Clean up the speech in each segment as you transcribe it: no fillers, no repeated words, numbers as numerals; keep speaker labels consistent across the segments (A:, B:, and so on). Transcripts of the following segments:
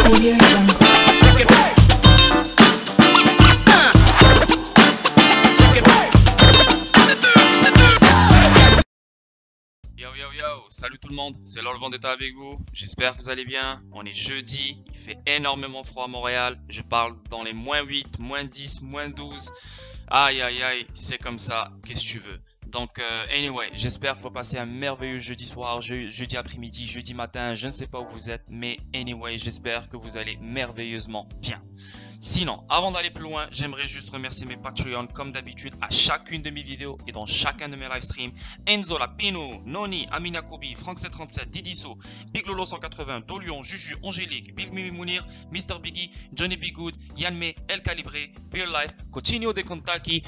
A: Audio Jungle.
B: Yo yo yo, salut tout le monde, c'est Lord Vendetta avec vous, j'espère que vous allez bien. On est jeudi, il fait énormément froid à Montréal, je parle dans les -8, -10, -12. Aïe aïe aïe, c'est comme ça, qu'est-ce que tu veux. Donc anyway, j'espère que vous passez un merveilleux jeudi soir, jeudi après-midi, jeudi matin, je ne sais pas où vous êtes, mais anyway, j'espère que vous allez merveilleusement bien. Sinon, avant d'aller plus loin, j'aimerais juste remercier mes Patreons comme d'habitude à chacune de mes vidéos et dans chacun de mes live streams. Enzo Lapino, Noni, Amina Kobi, Frank737, Didiso, Big Lolo 180, Dolion, Juju, Angélique, Big Mimi Mounir, Mr Biggie, Johnny B Good, Yanmé, El Calibré, Beer Life, Coutinho de Kentucky,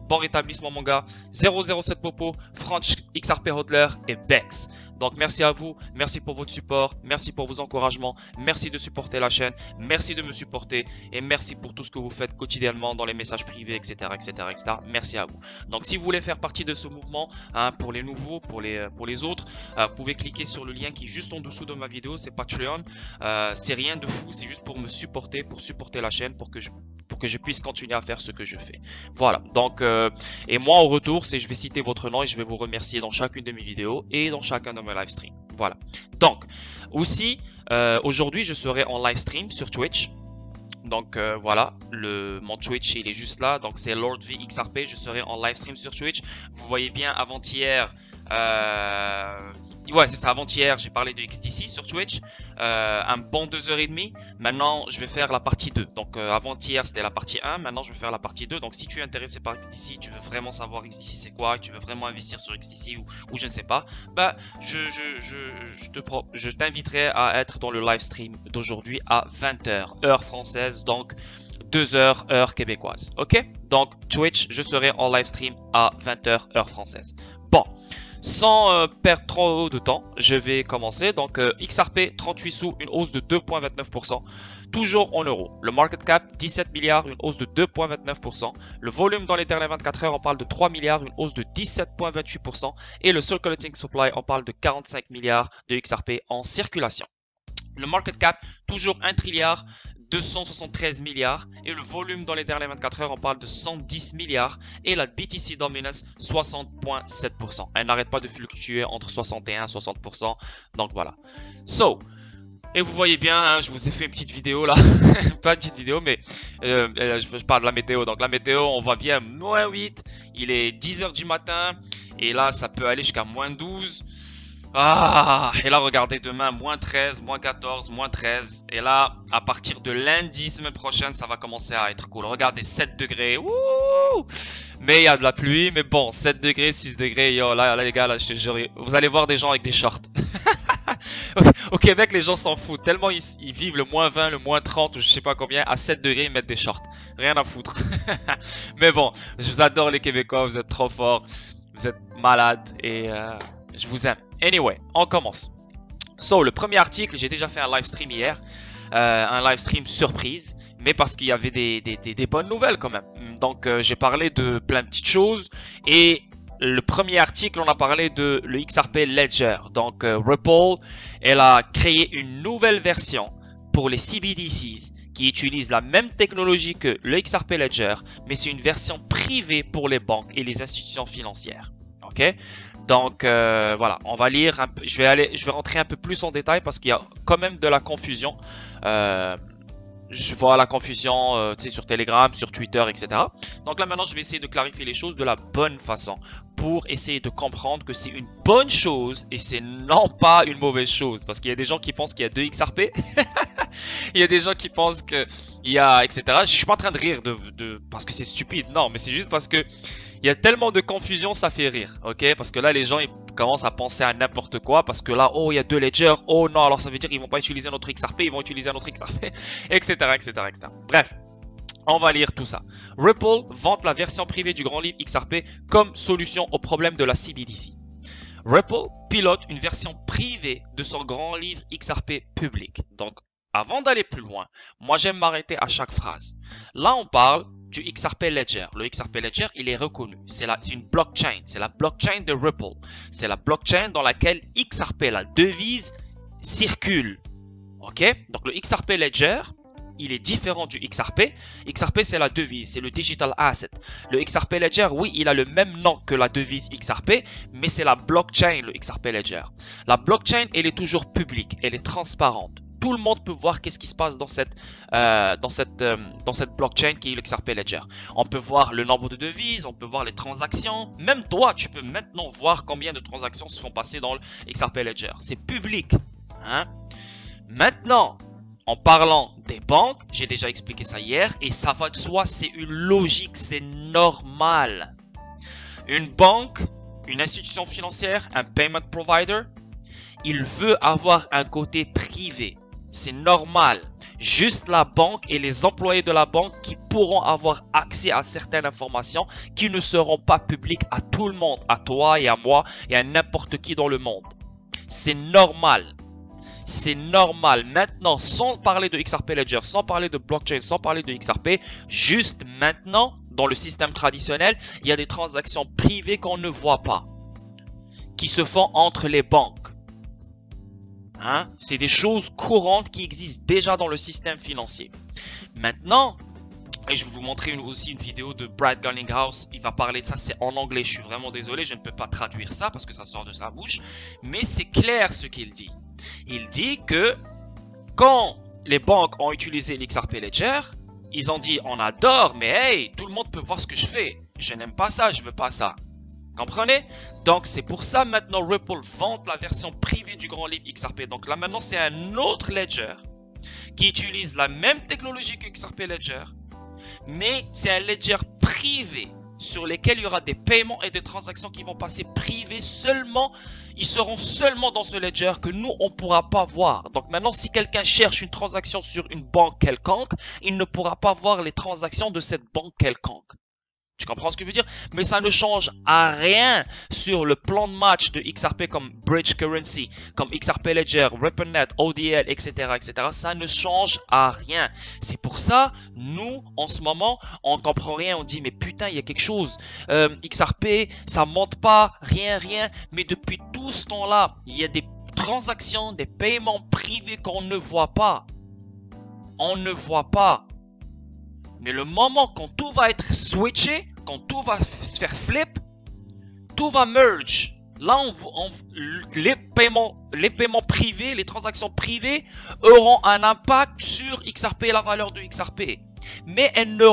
B: Bon rétablissement mon gars, 007 Popo, Franch XRP Hodler et Bex. Donc merci à vous, merci pour votre support, merci pour vos encouragements, merci de supporter la chaîne, merci de me supporter et merci pour tout ce que vous faites quotidiennement dans les messages privés, etc. etc. Merci à vous. Donc si vous voulez faire partie de ce mouvement, hein, pour les nouveaux, pour les autres, vous pouvez cliquer sur le lien qui est juste en dessous de ma vidéo, c'est Patreon. C'est rien de fou, c'est juste pour me supporter, pour supporter la chaîne, pour que je puisse continuer à faire ce que je fais. Voilà, donc et moi en retour, je vais citer votre nom et je vais vous remercier dans chacune de mes vidéos et dans chacun de mes live streams. Voilà, donc aussi aujourd'hui je serai en live stream sur Twitch. Donc voilà, mon Twitch il est juste là, donc c'est Lord V XRP, je serai en live stream sur Twitch. Vous voyez bien avant-hier, ouais c'est ça, avant-hier j'ai parlé de XTC sur Twitch, un bon 2h30. Maintenant je vais faire la partie 2. Donc avant-hier c'était la partie 1, maintenant je vais faire la partie 2. Donc si tu es intéressé par XTC, tu veux vraiment savoir XTC c'est quoi, et tu veux vraiment investir sur XTC ou je ne sais pas, bah je t'inviterai à être dans le live stream d'aujourd'hui à 20h heure française, donc 2h heure québécoise. Ok, donc Twitch je serai en live stream à 20h heure française. Bon, sans perdre trop de temps, je vais commencer. Donc XRP 38 sous, une hausse de 2,29%, toujours en euros. Le market cap 17 milliards, une hausse de 2,29%. Le volume dans les dernières 24 heures, on parle de 3 milliards, une hausse de 17,28%. Et le circulating supply, on parle de 45 milliards de XRP en circulation. Le market cap, toujours 1 trilliard, 273 milliards. Et le volume dans les dernières 24 heures, on parle de 110 milliards. Et la BTC Dominance, 60,7%. Elle n'arrête pas de fluctuer entre 61 et 60%. Donc voilà. Et vous voyez bien, hein, je vous ai fait une petite vidéo là. Pas une petite vidéo, mais je parle de la météo. Donc la météo, on voit bien -8. Il est 10h du matin. Et là, ça peut aller jusqu'à -12. Ah, et là regardez demain -13, -14, -13. Et là à partir de lundi semaine prochaine ça va commencer à être cool. Regardez 7 degrés. Wouh, mais il y a de la pluie. Mais bon, 7 degrés, 6 degrés. Yo là les gars, là, je te jure, vous allez voir des gens avec des shorts. Au Québec les gens s'en foutent tellement ils vivent le -20, le -30 ou je sais pas combien. À 7 degrés ils mettent des shorts. Rien à foutre. Mais bon, je vous adore les Québécois, vous êtes trop forts. Vous êtes malades et je vous aime. Anyway, on commence. Le premier article, j'ai déjà fait un live stream hier. Un live stream surprise. Mais parce qu'il y avait des bonnes nouvelles quand même. Donc j'ai parlé de plein de petites choses. Et le premier article, on a parlé de le XRP Ledger. Donc Ripple, elle a créé une nouvelle version pour les CBDCs qui utilise la même technologie que le XRP Ledger. Mais c'est une version privée pour les banques et les institutions financières. Ok, donc voilà, on va lire un peu, je vais rentrer un peu plus en détail parce qu'il y a quand même de la confusion. Je vois la confusion sur Telegram, sur Twitter, etc. Donc là maintenant je vais essayer de clarifier les choses de la bonne façon pour essayer de comprendre que c'est une bonne chose et c'est non pas une mauvaise chose. Parce qu'il y a des gens qui pensent qu'il y a 2 XRP. Il y a des gens qui pensent qu'il y a etc. Je suis pas en train de rire parce que c'est stupide, non, mais c'est juste parce que il y a tellement de confusion, ça fait rire, ok? Parce que là, les gens ils commencent à penser à n'importe quoi. Parce que là, oh, il y a 2 ledgers. Oh non, alors ça veut dire qu'ils vont pas utiliser notre XRP, ils vont utiliser un autre XRP, etc., etc., etc. Bref, on va lire tout ça. Ripple vante la version privée du grand livre XRP comme solution au problème de la CBDC. Ripple pilote une version privée de son grand livre XRP public. Donc, avant d'aller plus loin, moi j'aime m'arrêter à chaque phrase. Là, on parle du XRP Ledger. Le XRP Ledger, il est reconnu. C'est une blockchain. C'est la blockchain de Ripple. C'est la blockchain dans laquelle XRP, la devise, circule. Ok? Donc le XRP Ledger, il est différent du XRP. XRP, c'est la devise, c'est le digital asset. Le XRP Ledger, oui, il a le même nom que la devise XRP, mais c'est la blockchain, le XRP Ledger. La blockchain, elle est toujours publique, elle est transparente. Tout le monde peut voir qu'est-ce qui se passe dans cette blockchain qui est le XRP Ledger. On peut voir le nombre de devises, on peut voir les transactions. Même toi, tu peux maintenant voir combien de transactions se font passer dans le XRP Ledger. C'est public. Hein? Maintenant, en parlant des banques, j'ai déjà expliqué ça hier, et ça va de soi, c'est une logique, c'est normal. Une banque, une institution financière, un payment provider, il veut avoir un côté privé. C'est normal. Juste la banque et les employés de la banque qui pourront avoir accès à certaines informations qui ne seront pas publiques à tout le monde, à toi et à moi et à n'importe qui dans le monde. C'est normal. C'est normal. Maintenant, sans parler de XRP Ledger, sans parler de blockchain, sans parler de XRP, juste maintenant, dans le système traditionnel, il y a des transactions privées qu'on ne voit pas, qui se font entre les banques. Hein? C'est des choses courantes qui existent déjà dans le système financier. Maintenant, et je vais vous montrer aussi une vidéo de Brad Garlinghouse. Il va parler de ça, c'est en anglais. Je suis vraiment désolé, je ne peux pas traduire ça parce que ça sort de sa bouche. Mais c'est clair ce qu'il dit. Il dit que quand les banques ont utilisé l'XRP Ledger, ils ont dit on adore, mais hey, tout le monde peut voir ce que je fais. Je n'aime pas ça, je veux pas ça. Comprenez? Donc c'est pour ça maintenant Ripple vend la version privée du grand livre XRP. Donc là maintenant c'est un autre ledger qui utilise la même technologie que XRP Ledger, mais c'est un ledger privé sur lequel il y aura des paiements et des transactions qui vont passer privés seulement. Ils seront seulement dans ce ledger que nous, on ne pourra pas voir. Donc maintenant, si quelqu'un cherche une transaction sur une banque quelconque, il ne pourra pas voir les transactions de cette banque quelconque. Tu comprends ce que je veux dire? Mais ça ne change à rien sur le plan de match de XRP comme Bridge Currency, comme XRP Ledger, RippleNet, ODL, etc., etc. Ça ne change à rien. C'est pour ça, nous, en ce moment, on ne comprend rien. On dit, mais putain, il y a quelque chose. XRP, ça monte pas, rien. Mais depuis tout ce temps-là, il y a des transactions, des paiements privés qu'on ne voit pas. On ne voit pas. Mais le moment quand tout va être switché, quand tout va se faire flip, tout va merge. Là, les paiements privés, les transactions privées auront un impact sur XRP et la valeur de XRP. Mais elles ne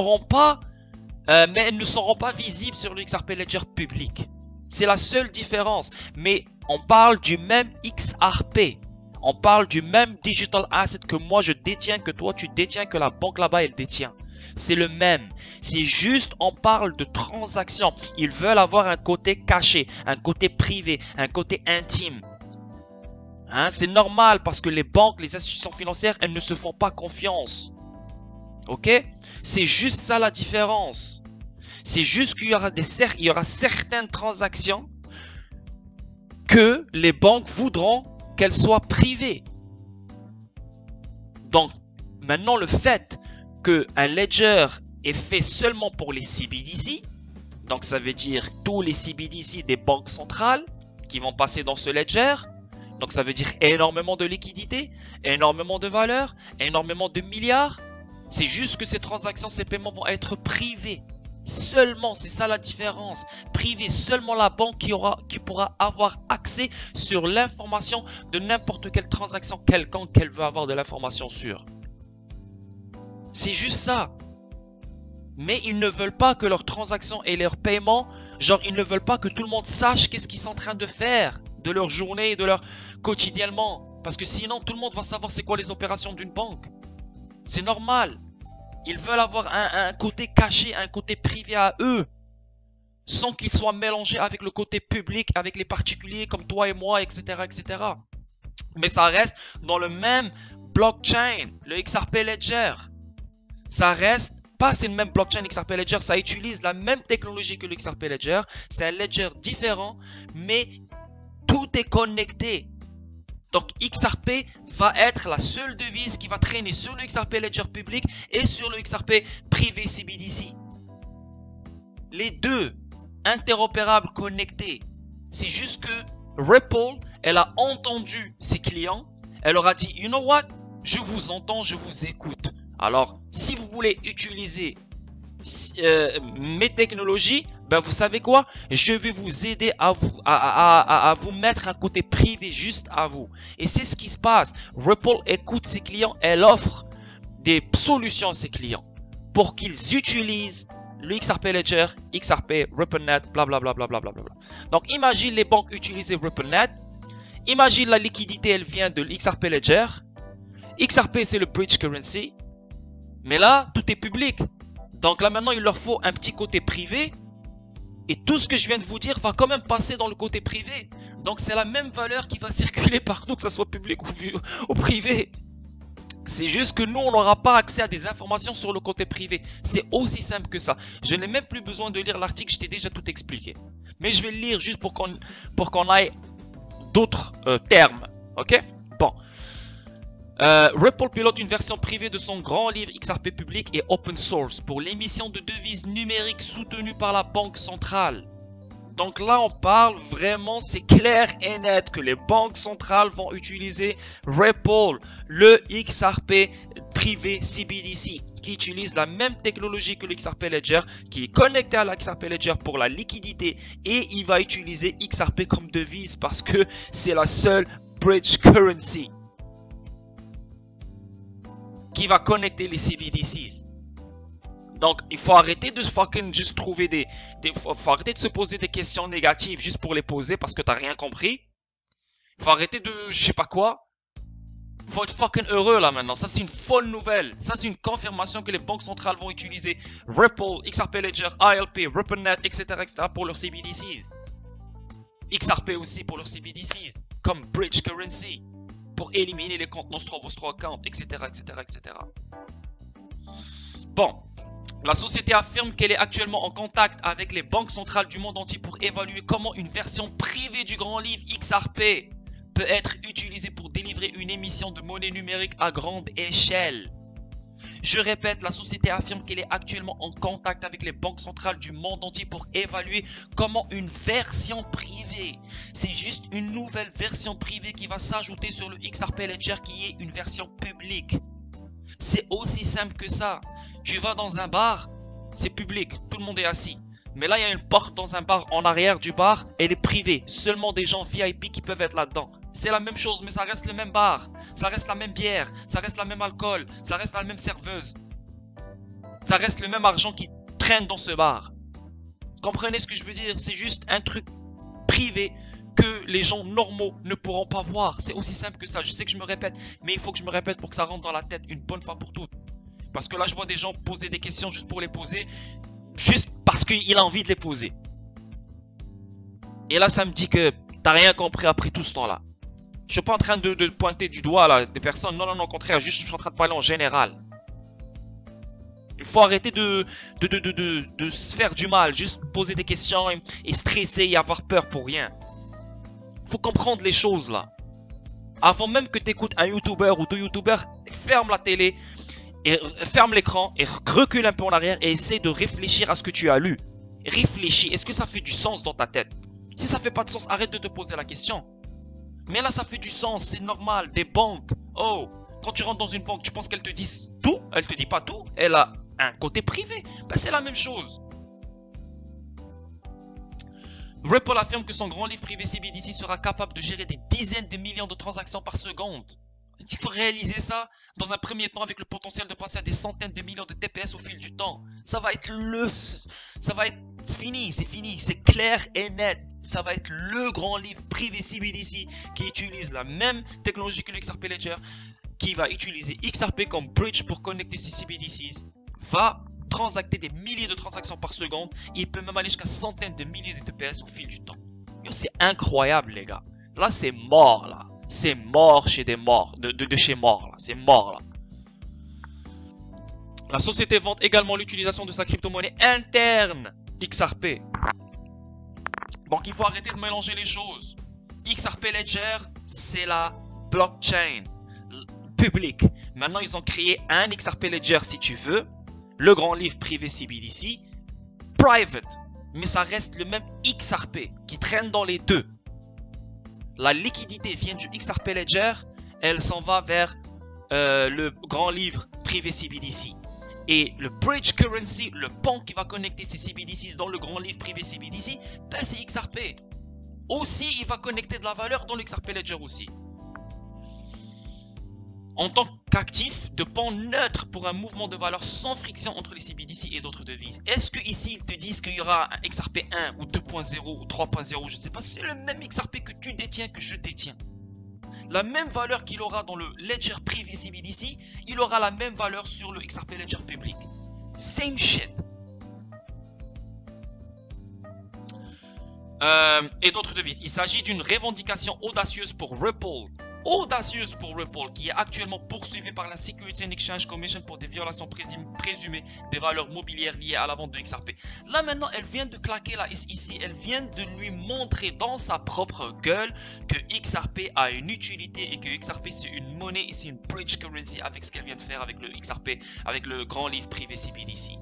B: seront pas visibles sur le XRP Ledger public. C'est la seule différence. Mais on parle du même XRP. On parle du même digital asset que moi je détiens, que toi tu détiens, que la banque là-bas elle détient. C'est le même. C'est juste, on parle de transactions. Ils veulent avoir un côté caché, un côté privé, un côté intime. Hein? C'est normal parce que les banques, les institutions financières, elles ne se font pas confiance. Ok? C'est juste ça la différence. C'est juste qu'il y aura certaines transactions que les banques voudront qu'elles soient privées. Donc, maintenant le fait qu'un ledger est fait seulement pour les CBDC, donc ça veut dire tous les CBDC des banques centrales qui vont passer dans ce ledger, donc ça veut dire énormément de liquidités, énormément de valeur, énormément de milliards. C'est juste que ces transactions, ces paiements vont être privés. Seulement, c'est ça la différence. Privé, seulement la banque qui pourra avoir accès sur l'information de n'importe quelle transaction quelconque qu'elle veut avoir de l'information sur. C'est juste ça. Mais ils ne veulent pas que leurs transactions et leurs paiements, genre ils ne veulent pas que tout le monde sache qu'est-ce qu'ils sont en train de faire de leur journée et de leur quotidiennement. Parce que sinon tout le monde va savoir c'est quoi les opérations d'une banque. C'est normal. Ils veulent avoir un côté caché, un côté privé à eux. Sans qu'ils soient mélangés avec le côté public, avec les particuliers comme toi et moi, etc., etc. Mais ça reste dans le même blockchain, le XRP Ledger. Ça reste, pas c'est le même blockchain XRP Ledger, ça utilise la même technologie que le XRP Ledger. C'est un ledger différent, mais tout est connecté. Donc XRP va être la seule devise qui va traîner sur le XRP Ledger public et sur le XRP privé CBDC. Les deux interopérables connectés. C'est juste que Ripple, elle a entendu ses clients. Elle leur a dit, you know what? Je vous entends, je vous écoute. Alors, si vous voulez utiliser mes technologies, ben vous savez quoi? Je vais vous aider à vous mettre un côté privé juste à vous. Et c'est ce qui se passe. Ripple écoute ses clients, elle offre des solutions à ses clients pour qu'ils utilisent le XRP Ledger, XRP, RippleNet, blablabla. Donc imagine les banques utiliser RippleNet. Imagine la liquidité, elle vient de l'XRP Ledger. XRP, c'est le bridge currency. Mais là, tout est public. Donc là, maintenant, il leur faut un petit côté privé. Et tout ce que je viens de vous dire va quand même passer dans le côté privé. Donc c'est la même valeur qui va circuler partout, que ce soit public ou privé. C'est juste que nous, on n'aura pas accès à des informations sur le côté privé. C'est aussi simple que ça. Je n'ai même plus besoin de lire l'article, je t'ai déjà tout expliqué. Mais je vais le lire juste pour qu'on aille d'autres termes. Ok? Bon. Ripple pilote une version privée de son grand livre XRP public et open source pour l'émission de devises numériques soutenue par la banque centrale. Donc là, on parle vraiment, c'est clair et net que les banques centrales vont utiliser Ripple, le XRP privé CBDC, qui utilise la même technologie que le XRP Ledger, qui est connecté à la XRP Ledger pour la liquidité, et il va utiliser XRP comme devise parce que c'est la seule bridge currency qui va connecter les CBDCs. Donc, il faut arrêter de fucking juste trouver faut arrêter de se poser des questions négatives juste pour les poser parce que t'as rien compris. Il faut arrêter de je sais pas quoi. Faut être fucking heureux là maintenant. Ça, c'est une folle nouvelle. Ça, c'est une confirmation que les banques centrales vont utiliser Ripple, XRP Ledger, ILP, RippleNet, etc. pour leurs CBDCs. XRP aussi pour leurs CBDCs. Comme bridge currency. Pour éliminer les comptes nostro account, etc. Bon. La société affirme qu'elle est actuellement en contact avec les banques centrales du monde entier pour évaluer comment une version privée du grand livre XRP peut être utilisée pour délivrer une émission de monnaie numérique à grande échelle. Je répète, la société affirme qu'elle est actuellement en contact avec les banques centrales du monde entier pour évaluer comment une version privée, c'est juste une nouvelle version privée qui va s'ajouter sur le XRP Ledger qui est une version publique. C'est aussi simple que ça. Tu vas dans un bar, c'est public, tout le monde est assis. Mais là, il y a une porte dans un bar en arrière du bar, elle est privée. Seulement des gens VIP qui peuvent être là-dedans. C'est la même chose, mais ça reste le même bar. Ça reste la même bière, ça reste la même alcool, ça reste la même serveuse. Ça reste le même argent qui traîne dans ce bar. Comprenez ce que je veux dire? C'est juste un truc privé que les gens normaux ne pourront pas voir. C'est aussi simple que ça. Je sais que je me répète, mais il faut que je me répète pour que ça rentre dans la tête une bonne fois pour toutes. Parce que là, je vois des gens poser des questions juste pour les poser, juste parce qu'il a envie de les poser. Et là, ça me dit que t'as rien compris après tout ce temps-là. Je suis pas en train de pointer du doigt là, des personnes. Non, au contraire, juste je suis en train de parler en général. Il faut arrêter de se faire du mal, juste poser des questions et stresser et avoir peur pour rien. Faut comprendre les choses là. Avant même que tu écoutes un YouTuber ou deux YouTubers, ferme la télé, et ferme l'écran et recule un peu en arrière et essaie de réfléchir à ce que tu as lu. Réfléchis, est-ce que ça fait du sens dans ta tête? Si ça fait pas de sens, arrête de te poser la question. Mais là, ça fait du sens, c'est normal. Des banques, oh, quand tu rentres dans une banque, tu penses qu'elle te dise tout? Elle te dit pas tout, elle a un côté privé. Ben, c'est la même chose. Ripple affirme que son grand livre privé CBDC sera capable de gérer des dizaines de millions de transactions par seconde. Il faut réaliser ça dans un premier temps avec le potentiel de passer à des centaines de millions de TPS au fil du temps. Ça va être fini, c'est fini, c'est clair et net. Ça va être le grand livre privé CBDC qui utilise la même technologie que le XRP Ledger, qui va utiliser XRP comme bridge pour connecter ses CBDCs, va transacter des milliers de transactions par seconde et il peut même aller jusqu'à centaines de milliers de TPS au fil du temps. C'est incroyable les gars. Là c'est mort là. C'est mort chez des morts, de chez mort là. C'est mort là. La société vante également l'utilisation de sa crypto-monnaie interne XRP. Donc il faut arrêter de mélanger les choses. XRP Ledger, c'est la blockchain publique. Maintenant ils ont créé un XRP Ledger si tu veux. Le grand livre privé CBDC, private, mais ça reste le même XRP qui traîne dans les deux. La liquidité vient du XRP Ledger, elle s'en va vers le grand livre privé CBDC et le bridge currency, le pont qui va connecter ces CBDC dans le grand livre privé CBDC, ben c'est XRP. Aussi, il va connecter de la valeur dans le XRP Ledger aussi. En tant qu'actif de pont neutre pour un mouvement de valeur sans friction entre les CBDC et d'autres devises. Est-ce que ici ils te disent qu'il y aura un XRP 1 ou 2.0 ou 3.0, je ne sais pas, c'est le même XRP que tu détiens que je détiens. La même valeur qu'il aura dans le ledger privé CBDC, il aura la même valeur sur le XRP Ledger public. Same shit. Et d'autres devises. Il s'agit d'une revendication audacieuse pour Ripple. Qui est actuellement poursuivie par la Securities and Exchange Commission pour des violations présumées des valeurs mobilières liées à la vente de XRP. Là maintenant, elle vient de claquer la SEC, elle vient de lui montrer dans sa propre gueule que XRP a une utilité et que XRP c'est une monnaie et c'est une bridge currency avec ce qu'elle vient de faire avec le XRP, avec le grand livre privé CBDC.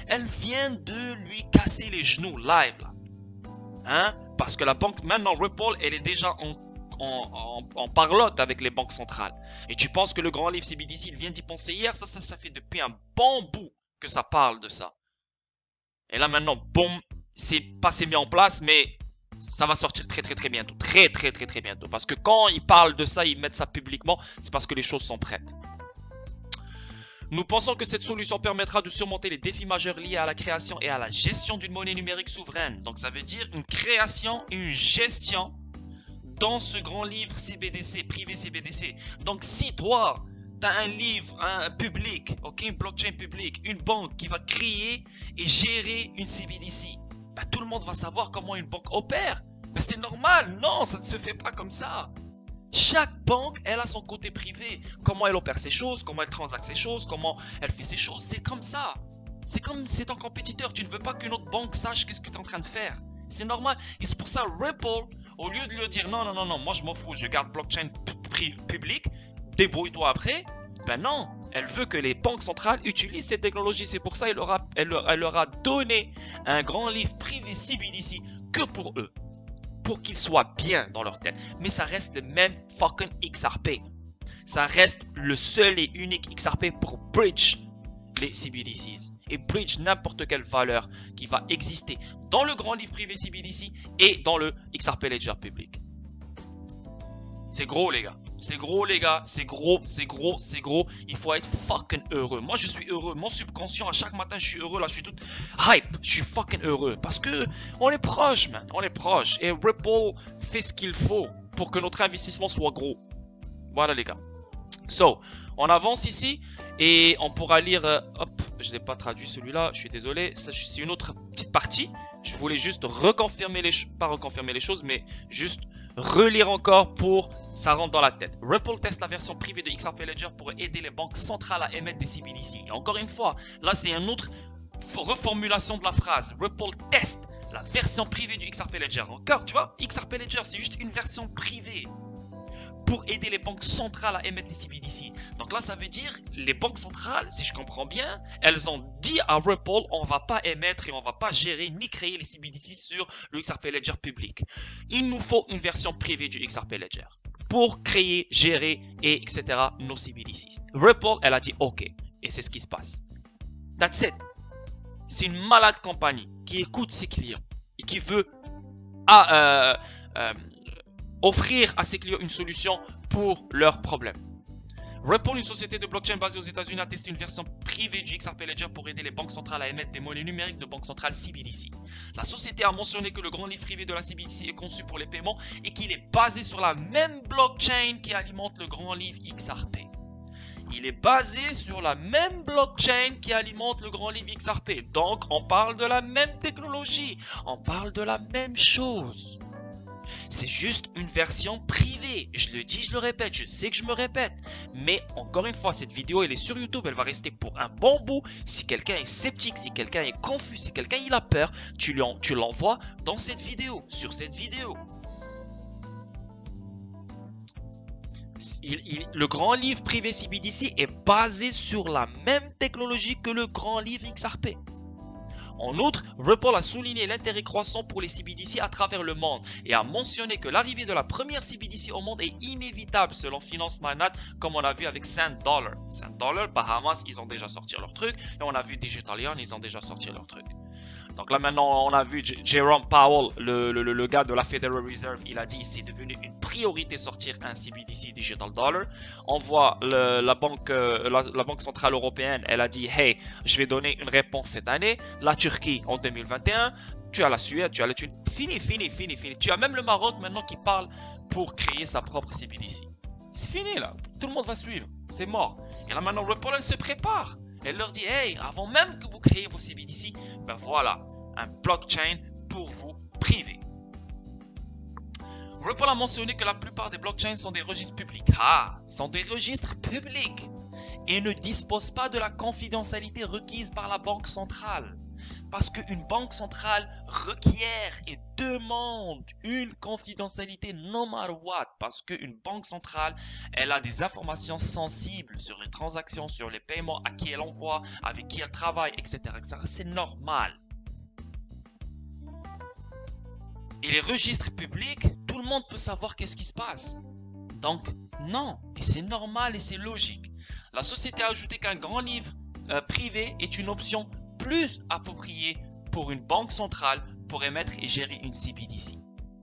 B: Elle vient de lui casser les genoux live là. Hein? Parce que la banque maintenant Ripple, elle est déjà en parlotte avec les banques centrales. Et tu penses que le grand livre CBDC, il vient d'y penser hier? Ça fait depuis un bon bout que ça parle de ça. Et là maintenant, boum, c'est pas mis en place, mais ça va sortir très bientôt. Très bientôt. Parce que quand ils parlent de ça, ils mettent ça publiquement, c'est parce que les choses sont prêtes. Nous pensons que cette solution permettra de surmonter les défis majeurs liés à la création et à la gestion d'une monnaie numérique souveraine. Donc ça veut dire une création et une gestion dans ce grand livre CBDC, privé CBDC. Donc si toi, tu as un livre public, une blockchain publique, une banque qui va créer et gérer une CBDC, bah, tout le monde va savoir comment une banque opère. Bah, c'est normal, non, ça ne se fait pas comme ça. Chaque banque, elle a son côté privé. Comment elle opère ses choses, comment elle transacte ses choses, comment elle fait ses choses, c'est comme ça. C'est comme c'est ton compétiteur, tu ne veux pas qu'une autre banque sache qu'est-ce que tu es en train de faire. C'est normal. Et c'est pour ça Ripple, au lieu de lui dire non, moi je m'en fous, je garde blockchain public, débrouille-toi après. Ben non, elle veut que les banques centrales utilisent cette technologie. C'est pour ça elle leur a donné un grand livre privé CBDC que pour eux. Pour qu'ils soient bien dans leur tête. Mais ça reste le même fucking XRP. Ça reste le seul et unique XRP pour bridge les CBDCs. Et bridge n'importe quelle valeur qui va exister dans le grand livre privé CBDC et dans le XRP Ledger public. C'est gros les gars. C'est gros les gars. C'est gros. Il faut être fucking heureux. Moi je suis heureux. Mon subconscient à chaque matin je suis heureux. Là je suis tout hype. Je suis fucking heureux. Parce que on est proche man. On est proche. Et Ripple fait ce qu'il faut pour que notre investissement soit gros. Voilà les gars. So, on avance ici. Et on pourra lire... hop, je n'ai pas traduit celui-là. Je suis désolé. C'est une autre petite partie. Je voulais juste reconfirmer les choses. Pas reconfirmer les choses, mais juste... relire encore pour ça rentre dans la tête. Ripple teste la version privée de XRP Ledger pour aider les banques centrales à émettre des CBDC. Et encore une fois, là c'est une autre reformulation de la phrase. Ripple teste la version privée du XRP Ledger. Encore, tu vois, XRP Ledger c'est juste une version privée pour aider les banques centrales à émettre les CBDC. Donc là, ça veut dire, les banques centrales, si je comprends bien, elles ont dit à Ripple, on va pas émettre et on va pas gérer ni créer les CBDC sur le XRP Ledger public. Il nous faut une version privée du XRP Ledger pour créer, gérer et etc. nos CBDC. Ripple, elle a dit OK. Et c'est ce qui se passe. That's it. C'est une malade compagnie qui écoute ses clients et qui veut offrir à ses clients une solution pour leurs problèmes. Ripple, une société de blockchain basée aux États-Unis, a testé une version privée du XRP Ledger pour aider les banques centrales à émettre des monnaies numériques de banques centrales CBDC. La société a mentionné que le grand livre privé de la CBDC est conçu pour les paiements et qu'il est basé sur la même blockchain qui alimente le grand livre XRP. Il est basé sur la même blockchain qui alimente le grand livre XRP. Donc, on parle de la même technologie. On parle de la même chose. C'est juste une version privée. Je le dis, je le répète, je sais que je me répète. Mais encore une fois, cette vidéo, elle est sur YouTube, elle va rester pour un bon bout. Si quelqu'un est sceptique, si quelqu'un est confus, si quelqu'un il a peur, tu l'envoies dans cette vidéo, sur cette vidéo. Le grand livre privé CBDC est basé sur la même technologie que le grand livre XRP. En outre, Ripple a souligné l'intérêt croissant pour les CBDC à travers le monde et a mentionné que l'arrivée de la première CBDC au monde est inévitable selon Finance Magnate, comme on a vu avec $100. $100, Bahamas, ils ont déjà sorti leur truc, et on a vu Digitalian, ils ont déjà sorti leur truc. Donc là maintenant, on a vu Jerome Powell, le gars de la Federal Reserve, il a dit c'est devenu une priorité sortir un CBDC Digital Dollar. On voit la banque centrale européenne, elle a dit hey, je vais donner une réponse cette année. La Turquie en 2021, tu as la Suède, tu as la Tunisie, fini. Tu as même le Maroc maintenant qui parle pour créer sa propre CBDC. C'est fini là, tout le monde va suivre, c'est mort. Et là maintenant Ripple elle se prépare. Elle leur dit, hey, avant même que vous créez vos CBDC, ben voilà, un blockchain pour vous privé. Ripple a mentionné que la plupart des blockchains sont des registres publics. Ah, sont des registres publics et ne disposent pas de la confidentialité requise par la banque centrale. Parce qu'une banque centrale requiert et demande une confidentialité no matter what. Parce qu'une banque centrale, elle a des informations sensibles sur les transactions, sur les paiements, à qui elle envoie, avec qui elle travaille, etc. etc. C'est normal. Et les registres publics, tout le monde peut savoir qu'est-ce qui se passe. Donc, non. Et c'est normal et c'est logique. La société a ajouté qu'un grand livre privé est une option plus approprié pour une banque centrale pour émettre et gérer une CBDC.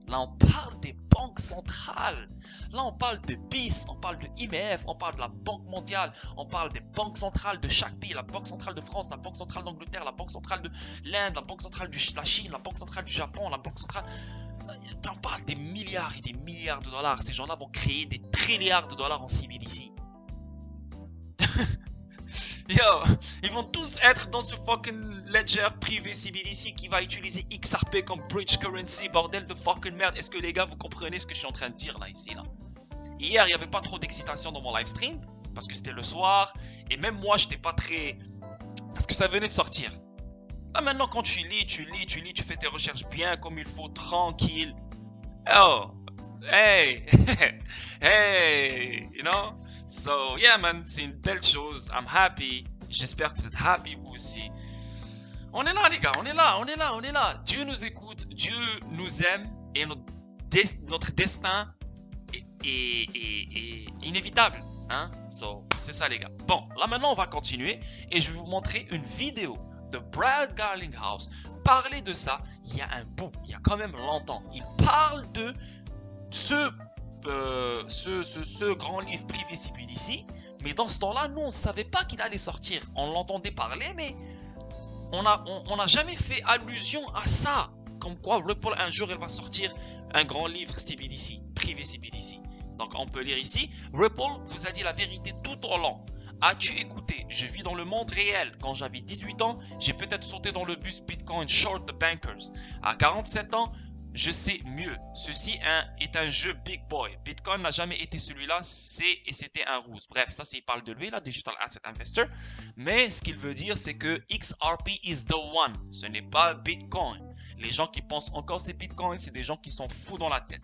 B: Là, on parle des banques centrales. Là, on parle de BIS, on parle de IMF, on parle de la Banque mondiale, on parle des banques centrales de chaque pays, la Banque centrale de France, la Banque centrale d'Angleterre, la Banque centrale de l'Inde, la Banque centrale de la Chine, la Banque centrale du Japon, la Banque centrale... On parle des milliards et des milliards de dollars. Ces gens-là vont créer des trilliards de dollars en CBDC. Yo, ils vont tous être dans ce fucking ledger privé CBDC qui va utiliser XRP comme bridge currency, bordel de fucking merde. Est-ce que les gars, vous comprenez ce que je suis en train de dire là, ici, là? Hier, il n'y avait pas trop d'excitation dans mon live stream parce que c'était le soir et même moi, j'étais pas très... parce que ça venait de sortir. Là, maintenant, quand tu lis, tu fais tes recherches bien comme il faut, tranquille. Oh, hey, hey, you know? So, yeah, man, c'est une belle chose. I'm happy. J'espère que vous êtes happy, vous aussi. On est là, les gars. On est là. Dieu nous écoute. Dieu nous aime. Et notre destin est inévitable. Hein? So, c'est ça, les gars. Bon, là, maintenant, on va continuer. Et je vais vous montrer une vidéo de Brad Garlinghouse. Parler de ça, il y a un bout. Il y a quand même longtemps. Il parle de ce grand livre privé CBDC, mais dans ce temps-là, nous, on ne savait pas qu'il allait sortir. On l'entendait parler, mais on n'a jamais fait allusion à ça. Comme quoi, Ripple, un jour, elle va sortir un grand livre CBDC, privé CBDC. Donc, on peut lire ici, Ripple vous a dit la vérité tout au long. As-tu écouté? Je vis dans le monde réel. Quand j'avais 18 ans, j'ai peut-être sauté dans le bus Bitcoin Short the Bankers. À 47 ans, je sais mieux. Ceci est un jeu big boy. Bitcoin n'a jamais été celui-là, c'était un ruse. Bref, ça, il parle de lui, là, Digital Asset Investor. Mais ce qu'il veut dire, c'est que XRP is the one. Ce n'est pas Bitcoin. Les gens qui pensent encore c'est Bitcoin, c'est des gens qui sont fous dans la tête.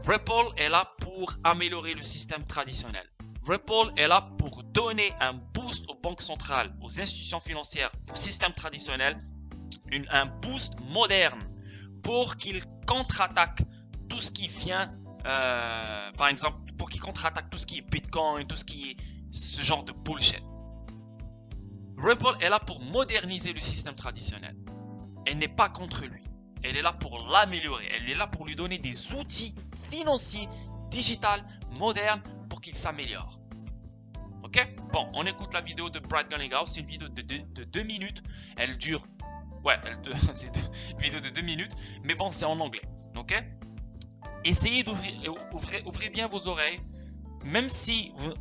B: Ripple est là pour améliorer le système traditionnel. Ripple est là pour donner un boost aux banques centrales, aux institutions financières, au système traditionnel, un boost moderne, pour qu'ils contre-attaquent tout ce qui vient, par exemple, pour qu'ils contre-attaquent tout ce qui est Bitcoin, tout ce qui est ce genre de bullshit. Ripple est là pour moderniser le système traditionnel. Elle n'est pas contre lui. Elle est là pour l'améliorer. Elle est là pour lui donner des outils financiers, digitales, modernes, pour qu'il s'améliore. Ok? Bon, on écoute la vidéo de Brad Garlinghouse. C'est une vidéo de 2 minutes. Elle dure... ouais, c'est une vidéo de 2 minutes, mais bon, c'est en anglais, ok? Essayez ouvrez bien vos oreilles, même si vous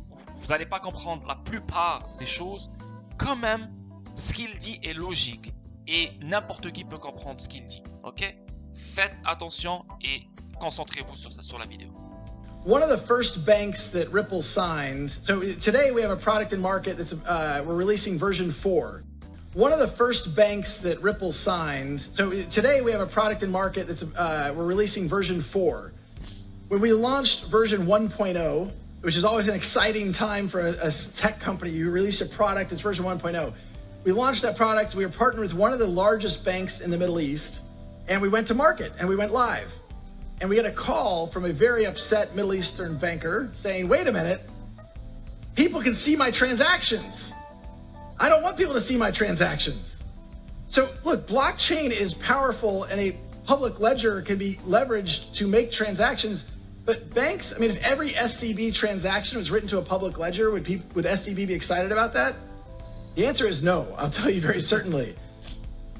B: n'allez pas comprendre la plupart des choses, quand même, ce qu'il dit est logique et n'importe qui peut comprendre ce qu'il dit, ok? Faites attention et concentrez-vous sur la vidéo.
A: One of the first banks that Ripple signed, so today we have a product in market that's, we're releasing version 4. One of the first banks that Ripple signed, so today we have a product in market that's, we're releasing version 4. When we launched version 1.0, which is always an exciting time for a tech company, you release a product that's version 1.0. we launched that product. We were partnered with one of the largest banks in the Middle East, and we went to market and we went live. And we had a call from a very upset Middle Eastern banker saying, wait a minute, people can see my transactions. I don't want people to see my transactions. So look, blockchain is powerful and a public ledger can be leveraged to make transactions, but banks, I mean, if every SCB transaction was written to a public ledger, would SCB be excited about that? The answer is no, I'll tell you very certainly.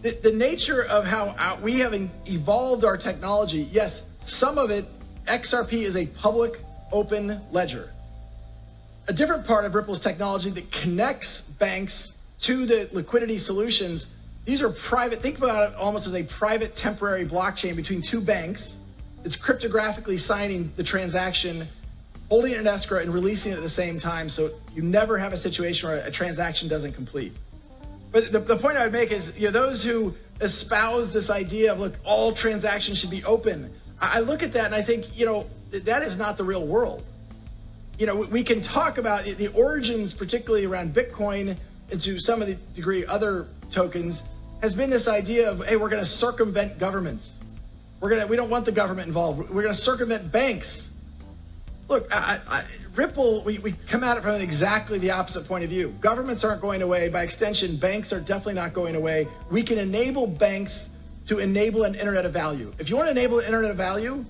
A: The nature of how we have evolved our technology, yes, some of it, XRP is a public open ledger. A different part of Ripple's technology that connects banks to the liquidity solutions, these are private, think about it almost as a private temporary blockchain between two banks. It's cryptographically signing the transaction, holding it in escrow and releasing it at the same time. So you never have a situation where a transaction doesn't complete. But the point I would make is, those who espouse this idea of, look, all transactions should be open. I look at that and I think, that is not the real world. We can talk about the origins, particularly around Bitcoin and to some of the degree other tokens, has been this idea of, hey, we're going to circumvent governments. We don't want the government involved. We're going to circumvent banks. Look, Ripple, we come at it from exactly the opposite point of view. Governments aren't going away. By extension, banks are definitely not going away. We can enable banks to enable an internet of value. If you want to enable an internet of value,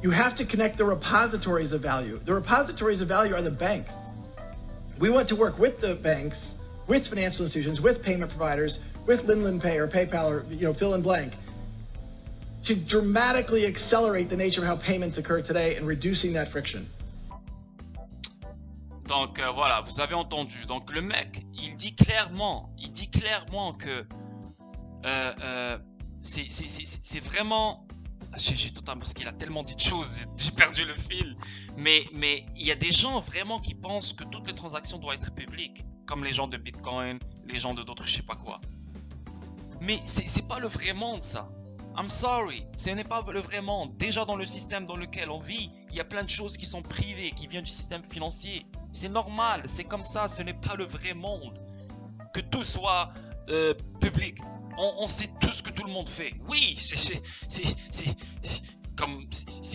A: you have to connect the repositories of value. The repositories of value are the banks. We want to work with the banks, with financial institutions, with payment providers, with Linlen Pay or PayPal or fill in blank, to dramatically accelerate the nature of how payments occur today and reducing that friction.
B: Donc voilà, vous avez entendu. Donc le mec, il dit clairement que c'est vraiment, j'ai totalement, parce qu'il a tellement dit de choses, j'ai perdu le fil. Mais il y a des gens vraiment qui pensent que toutes les transactions doivent être publiques, comme les gens de Bitcoin, les gens de d'autres, je sais pas quoi. Mais c'est pas le vrai monde, ça. I'm sorry, ce n'est pas le vrai monde. Déjà dans le système dans lequel on vit, il y a plein de choses qui sont privées, qui viennent du système financier. C'est normal, c'est comme ça, ce n'est pas le vrai monde. Que tout soit public. On sait tout ce que tout le monde fait. Oui, c'est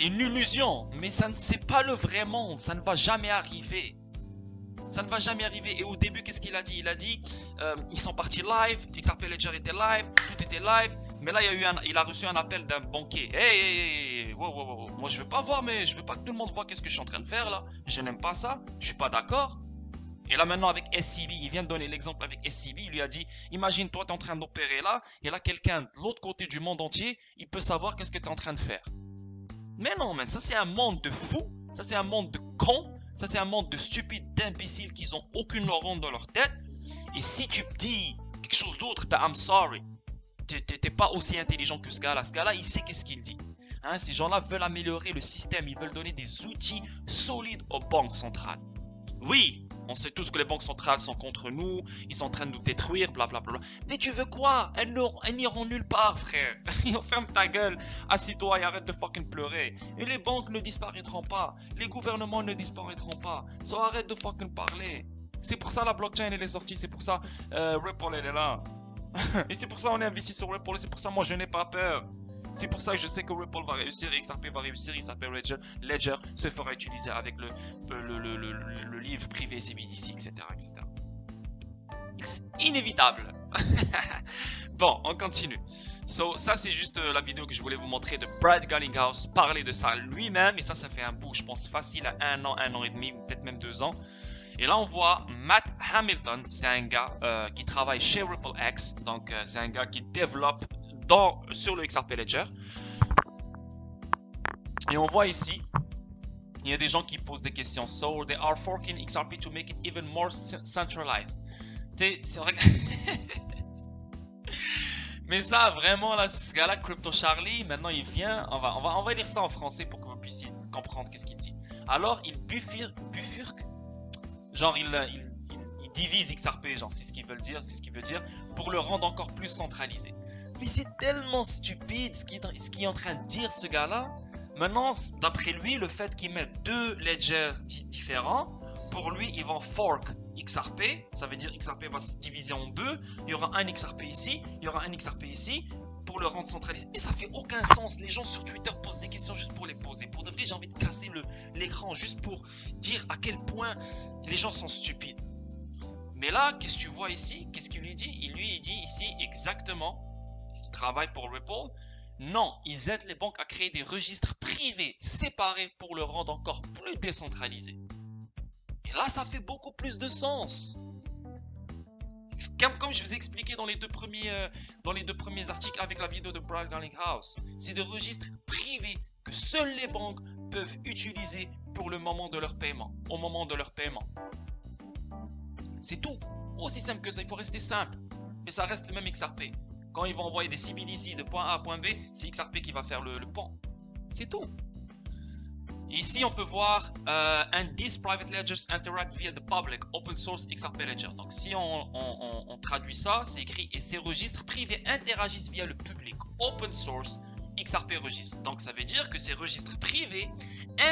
B: une illusion, mais ça c'est pas le vrai monde, ça ne va jamais arriver. Ça ne va jamais arriver. Et au début, qu'est-ce qu'il a dit? Il a dit, ils sont partis live, XRP Ledger était live, tout était live. Mais là, il a reçu un appel d'un banquier. Hey, wow. Moi, je veux pas voir, mais je veux pas que tout le monde voit qu'est-ce que je suis en train de faire là. Je n'aime pas ça. Je suis pas d'accord. Et là, maintenant, avec SCB, il vient de donner l'exemple avec SCB. Il lui a dit, imagine, toi, tu es en train d'opérer là. Et là, quelqu'un de l'autre côté du monde entier, il peut savoir qu'est-ce que tu es en train de faire. Mais non, man, ça, c'est un monde de fous. Ça, c'est un monde de cons. Ça, c'est un monde de stupides, d'imbéciles qui n'ont aucune neurone dans leur tête. Et si tu dis quelque chose d'autre, ben, I'm sorry. T'es pas aussi intelligent que ce gars-là. Ce gars-là, il sait qu'est-ce qu'il dit. Hein, ces gens-là veulent améliorer le système. Ils veulent donner des outils solides aux banques centrales. Oui, on sait tous que les banques centrales sont contre nous. Ils sont en train de nous détruire, blablabla. Mais tu veux quoi? Elles n'iront nulle part, frère. Ferme ta gueule. Assis-toi et arrête de fucking pleurer. Et les banques ne disparaîtront pas. Les gouvernements ne disparaîtront pas. So arrête de fucking parler. C'est pour ça la blockchain elle est sortie. C'est pour ça Ripple elle est là. Et c'est pour ça on est investi sur Ripple. Et c'est pour ça moi je n'ai pas peur. C'est pour ça que je sais que Ripple va réussir, XRP va réussir, XRP Ledger se fera utiliser avec le livre privé CBDC, etc. C'est inévitable. Bon, on continue. So, ça c'est juste la vidéo que je voulais vous montrer de Brad Garlinghouse parler de ça lui-même. Et ça fait un bout, je pense, facile à 1 an et demi, ou peut-être même 2 ans. Et là, on voit Matt Hamilton, c'est un gars qui travaille chez RippleX. Donc, c'est un gars qui développe sur le XRP Ledger. Et on voit ici, il y a des gens qui posent des questions. So, they are forking XRP to make it even more centralized. C'est vrai. Mais ça, vraiment, là, ce gars-là, Crypto Charlie, maintenant, il vient. On va lire ça en français pour que vous puissiez comprendre qu'est-ce qu'il dit. Alors, il bifurque. Genre, il divise XRP, genre, c'est ce qu'il veut dire, pour le rendre encore plus centralisé. Mais c'est tellement stupide ce qu'il est en train de dire, ce gars-là. Maintenant, d'après lui, le fait qu'il mette 2 ledgers différents, pour lui, ils vont fork XRP, ça veut dire XRP va se diviser en deux. Il y aura un XRP ici, il y aura un XRP ici pour le rendre centralisé. Mais ça fait aucun sens. Les gens sur Twitter posent des questions juste pour les poser. Pour de vrai, j'ai envie de casser l'écran juste pour dire à quel point les gens sont stupides. Mais là, qu'est-ce que tu vois ici? Qu'est-ce qu'il lui dit? Il dit ici exactement, il travaille pour Ripple. Non, ils aident les banques à créer des registres privés séparés pour le rendre encore plus décentralisé. Et là, ça fait beaucoup plus de sens. Comme je vous ai expliqué dans les deux premiers articles avec la vidéo de Brian Garlinghouse, c'est des registres privés que seules les banques peuvent utiliser pour le moment de leur paiement, au moment de leur paiement. C'est tout. Aussi simple que ça, il faut rester simple. Mais ça reste le même XRP. Quand ils vont envoyer des CBDC de point A à point B, c'est XRP qui va faire le pont. C'est tout. Ici, on peut voir and these private ledgers interact via the public open source XRP ledger. Donc, si on traduit ça, c'est écrit et ces registres privés interagissent via le public open source XRP registre. Donc, ça veut dire que ces registres privés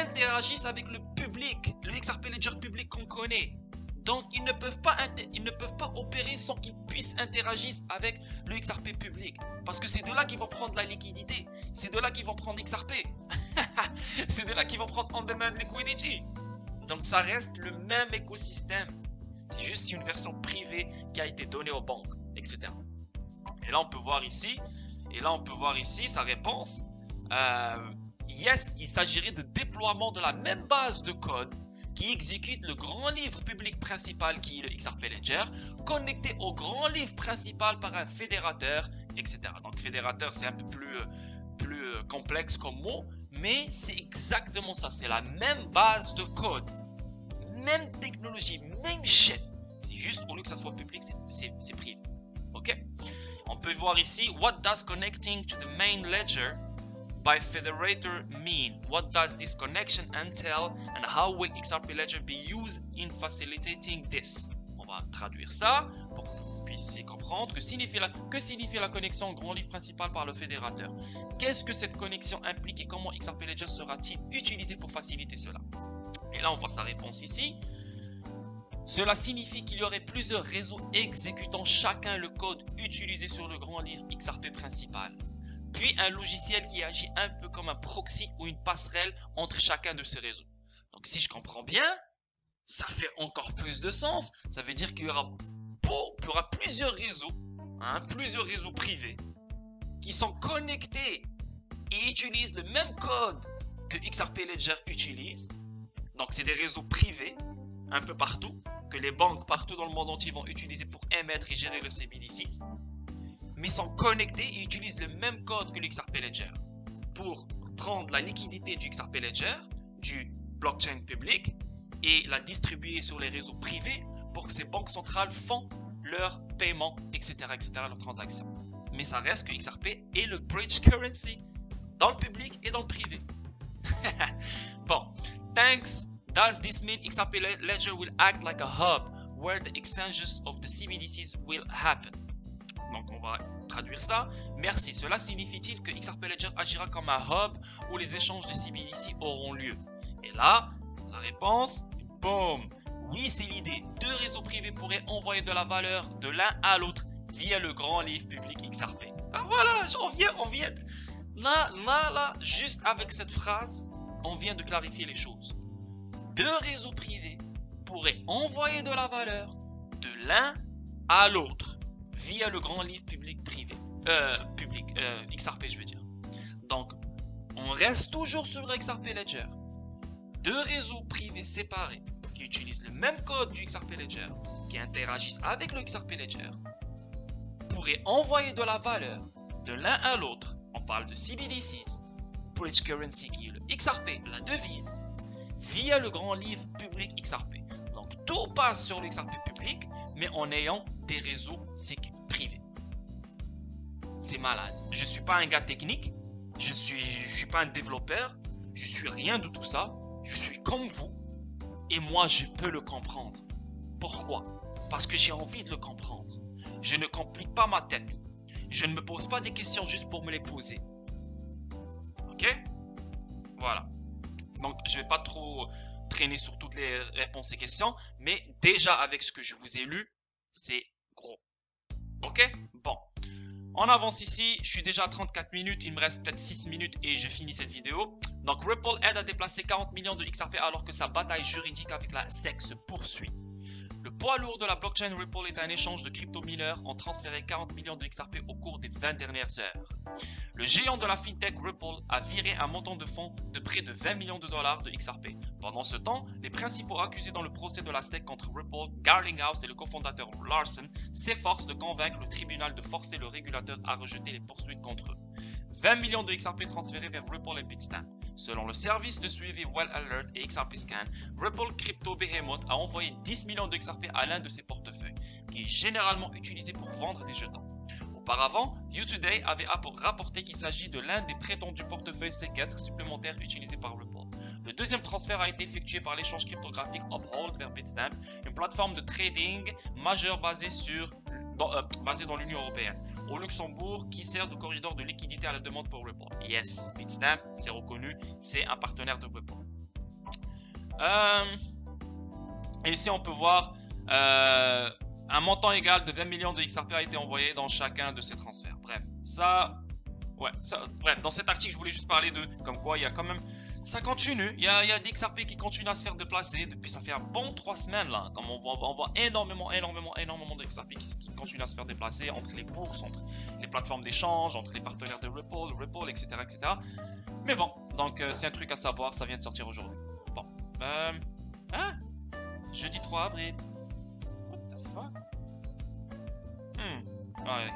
B: interagissent avec le public, le XRP ledger public qu'on connaît. Donc, ils ne peuvent pas opérer sans qu'ils puissent interagir avec le XRP public. Parce que c'est de là qu'ils vont prendre la liquidité. C'est de là qu'ils vont prendre XRP. C'est de là qu'ils vont prendre on-demand liquidity. Donc, ça reste le même écosystème. C'est juste une version privée qui a été donnée aux banques, etc. Et là, on peut voir ici. Sa réponse. Yes, il s'agirait de déploiement de la même base de code qui exécute le grand livre public principal qui est le XRP Ledger, connecté au grand livre principal par un fédérateur, etc. Donc fédérateur, c'est un peu plus complexe comme mot, mais c'est exactement ça. C'est la même base de code, même technologie, même shit. C'est juste au lieu que ça soit public, c'est privé. Ok? On peut voir ici, what does connecting to the main ledger by federator mean? What does this connection entail and how will XRP Ledger be used in facilitating this? On va traduire ça pour que vous puissiez comprendre que signifie la connexion au grand livre principal par le fédérateur. Qu'est-ce que cette connexion implique et comment XRP Ledger sera-t-il utilisé pour faciliter cela? Et là, on voit sa réponse ici. Cela signifie qu'il y aurait plusieurs réseaux exécutant chacun le code utilisé sur le grand livre XRP principal. Puis un logiciel qui agit un peu comme un proxy ou une passerelle entre chacun de ces réseaux. Donc si je comprends bien, ça fait encore plus de sens. Ça veut dire qu'il y aura plusieurs réseaux privés qui sont connectés et utilisent le même code que XRP Ledger utilise. Donc c'est des réseaux privés un peu partout, que les banques partout dans le monde entier vont utiliser pour émettre et gérer le CBDCs. Mais sont connectés et utilisent le même code que l'XRP Ledger pour prendre la liquidité du XRP Ledger, du blockchain public, et la distribuer sur les réseaux privés pour que ces banques centrales font leurs paiements, etc., leurs transactions. Mais ça reste que XRP est le bridge currency dans le public et dans le privé. Bon, thanks. Does this mean XRP Ledger will act like a hub where the exchanges of the CBDCs will happen? Donc on va traduire ça. Merci. Cela signifie-t-il que XRP Ledger agira comme un hub où les échanges de CBDC auront lieu? Et là, la réponse, boum. Oui, c'est l'idée. Deux réseaux privés pourraient envoyer de la valeur de l'un à l'autre via le grand livre public XRP. Ben voilà, on vient. Là, juste avec cette phrase, on vient de clarifier les choses. Deux réseaux privés pourraient envoyer de la valeur de l'un à l'autre via le grand livre public XRP, je veux dire. Donc, on reste toujours sur le XRP Ledger. Deux réseaux privés séparés qui utilisent le même code du XRP Ledger, qui interagissent avec le XRP Ledger, pourraient envoyer de la valeur de l'un à l'autre. On parle de CBDCs, Bridge Currency qui est le XRP, la devise, via le grand livre public XRP. Donc, tout passe sur le XRP public, mais en ayant des réseaux privés. C'est malade. Je ne suis pas un gars technique, je suis pas un développeur, je suis rien de tout ça. Je suis comme vous, et moi je peux le comprendre. Pourquoi? Parce que j'ai envie de le comprendre. Je ne complique pas ma tête. Je ne me pose pas des questions juste pour me les poser. Ok? Voilà. Donc je vais pas trop traîner sur toutes les réponses et questions, mais déjà avec ce que je vous ai lu, c'est gros. Ok? Bon. On avance ici, je suis déjà à 34 minutes, il me reste peut-être 6 minutes et je finis cette vidéo. Donc Ripple aide à déplacer 40 millions de XRP alors que sa bataille juridique avec la SEC se poursuit. Le poids lourd de la blockchain Ripple est un échange de crypto-mineurs ont transféré 40 millions de XRP au cours des 20 dernières heures. Le géant de la fintech Ripple a viré un montant de fonds de près de 20 millions de dollars de XRP. Pendant ce temps, les principaux accusés dans le procès de la SEC contre Ripple, Garlinghouse et le cofondateur Larsen, s'efforcent de convaincre le tribunal de forcer le régulateur à rejeter les poursuites contre eux. 20 millions de XRP transférés vers Ripple et Bitstamp. Selon le service de suivi Well Alert et XRP Scan, Ripple Crypto Behemoth a envoyé 10 millions de XRP à l'un de ses portefeuilles, qui est généralement utilisé pour vendre des jetons. Auparavant, U-Today avait rapporté qu'il s'agit de l'un des prétendus portefeuilles séquestres supplémentaires utilisés par Ripple. Le deuxième transfert a été effectué par l'échange cryptographique Uphold vers Bitstamp, une plateforme de trading majeure basée dans l'Union Européenne, au Luxembourg, qui sert de corridor de liquidité à la demande pour Ripple. Yes, Bitstamp, c'est reconnu, c'est un partenaire de Ripple. Et ici, on peut voir un montant égal de 20 millions de XRP a été envoyé dans chacun de ces transferts. Bref, bref, dans cet article, je voulais juste parler de comme quoi il y a quand même. Ça continue, il y a des XRP qui continuent à se faire déplacer depuis ça fait un bon 3 semaines là. Comme on voit énormément de XRP qui continuent à se faire déplacer entre les bourses, entre les plateformes d'échange, entre les partenaires de Ripple, etc. Mais bon, donc c'est un truc à savoir, ça vient de sortir aujourd'hui. Bon, jeudi 3 avril. What the fuck? Ouais,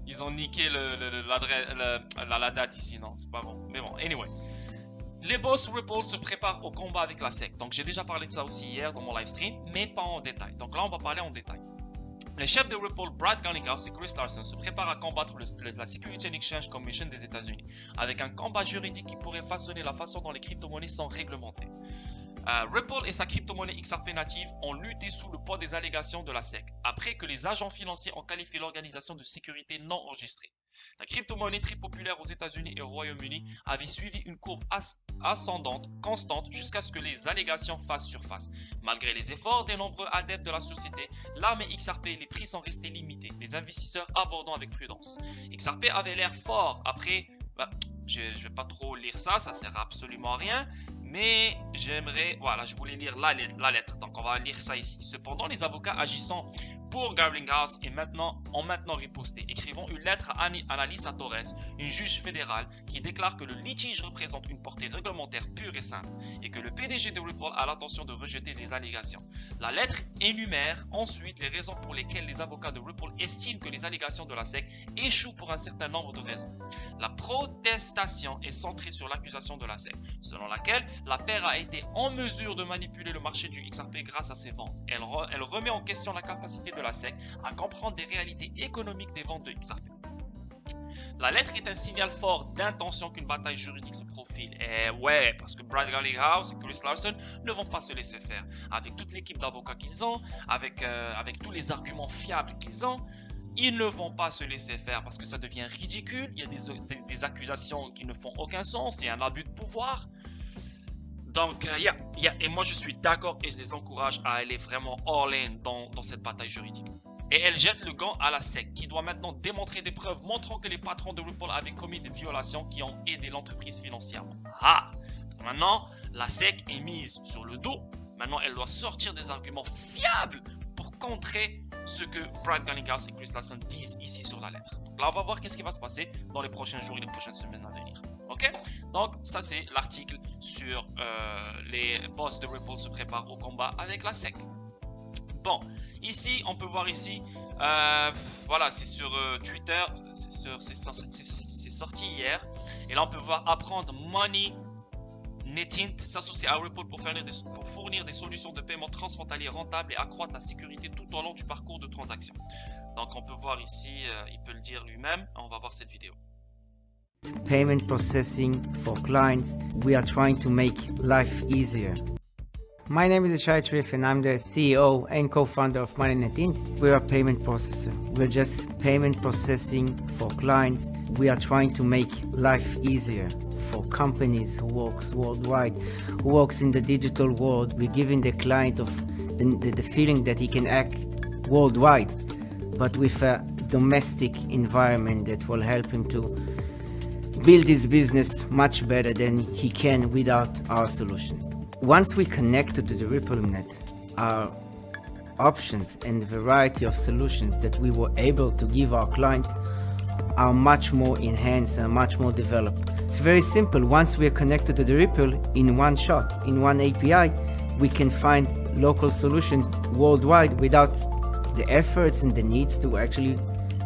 B: ils ont niqué la date ici, non, c'est pas bon. Mais bon, anyway. Les boss Ripple se préparent au combat avec la SEC. Donc j'ai déjà parlé de ça aussi hier dans mon live stream, mais pas en détail. Donc là, on va parler en détail. Les chefs de Ripple, Brad Garlinghouse et Chris Larsen, se préparent à combattre la Securities and Exchange Commission des États-Unis, avec un combat juridique qui pourrait façonner la façon dont les crypto-monnaies sont réglementées. Ripple et sa crypto-monnaie XRP native ont lutté sous le poids des allégations de la SEC, après que les agents financiers ont qualifié l'organisation de sécurité non enregistrée. La crypto-monnaie très populaire aux États-Unis et au Royaume-Uni avait suivi une courbe ascendante constante jusqu'à ce que les allégations fassent surface. Malgré les efforts des nombreux adeptes de la société, l'armée XRP et les prix sont restés limités, les investisseurs abordant avec prudence. XRP avait l'air fort après... je ne vais pas trop lire ça sert absolument à rien. Mais j'aimerais, voilà, je voulais lire la lettre, donc on va lire ça ici. Cependant, les avocats agissant pour Garlinghouse ont maintenant riposté, écrivant une lettre à Annalisa Torres, une juge fédérale, qui déclare que le litige représente une portée réglementaire pure et simple, et que le PDG de Ripple a l'intention de rejeter les allégations. La lettre énumère ensuite les raisons pour lesquelles les avocats de Ripple estiment que les allégations de la SEC échouent pour un certain nombre de raisons. La protestation est centrée sur l'accusation de la SEC, selon laquelle la paire a été en mesure de manipuler le marché du XRP grâce à ses ventes. Elle remet en question la capacité de la SEC à comprendre des réalités économiques des ventes de XRP. La lettre est un signal fort d'intention qu'une bataille juridique se profile. Et ouais, parce que Brad Garlinghouse et Chris Larsen ne vont pas se laisser faire. Avec toute l'équipe d'avocats qu'ils ont, avec tous les arguments fiables qu'ils ont, ils ne vont pas se laisser faire parce que ça devient ridicule. Il y a des accusations qui ne font aucun sens. Il y a un abus de pouvoir. Donc, et moi je suis d'accord et je les encourage à aller vraiment all-in dans cette bataille juridique. Et elle jette le gant à la SEC qui doit maintenant démontrer des preuves montrant que les patrons de Ripple avaient commis des violations qui ont aidé l'entreprise financièrement. Maintenant, la SEC est mise sur le dos. Maintenant, elle doit sortir des arguments fiables pour contrer ce que Brad Garlinghouse et Chris Larsen disent ici sur la lettre. Donc là, on va voir qu'est-ce qui va se passer dans les prochains jours et les prochaines semaines à venir. Ok, donc ça c'est l'article sur les boss de Ripple se préparent au combat avec la SEC. Bon, ici on peut voir ici, voilà, c'est sur Twitter, c'est sorti hier. Et là on peut voir apprendre Money Netint s'associe à Ripple pour fournir des solutions de paiement transfrontalier rentables et accroître la sécurité tout au long du parcours de transaction. Donc on peut voir ici, il peut le dire lui-même. On va voir cette vidéo.
C: Payment processing for clients, we are trying to make life easier. My name is Ishai Trif and I'm the CEO and co-founder of MoneyNet. We're a payment processor. We're just payment processing for clients. We are trying to make life easier for companies who works worldwide, who works in the digital world. We're giving the client of the feeling that he can act worldwide, but with a domestic environment that will help him to build his business much better than he can without our solution. Once we connected to the RippleNet, our options and variety of solutions that we were able to give our clients are much more enhanced and much more developed. It's very simple. Once we are connected to the Ripple in one shot, in one API, we can find local solutions worldwide without the efforts and the needs to actually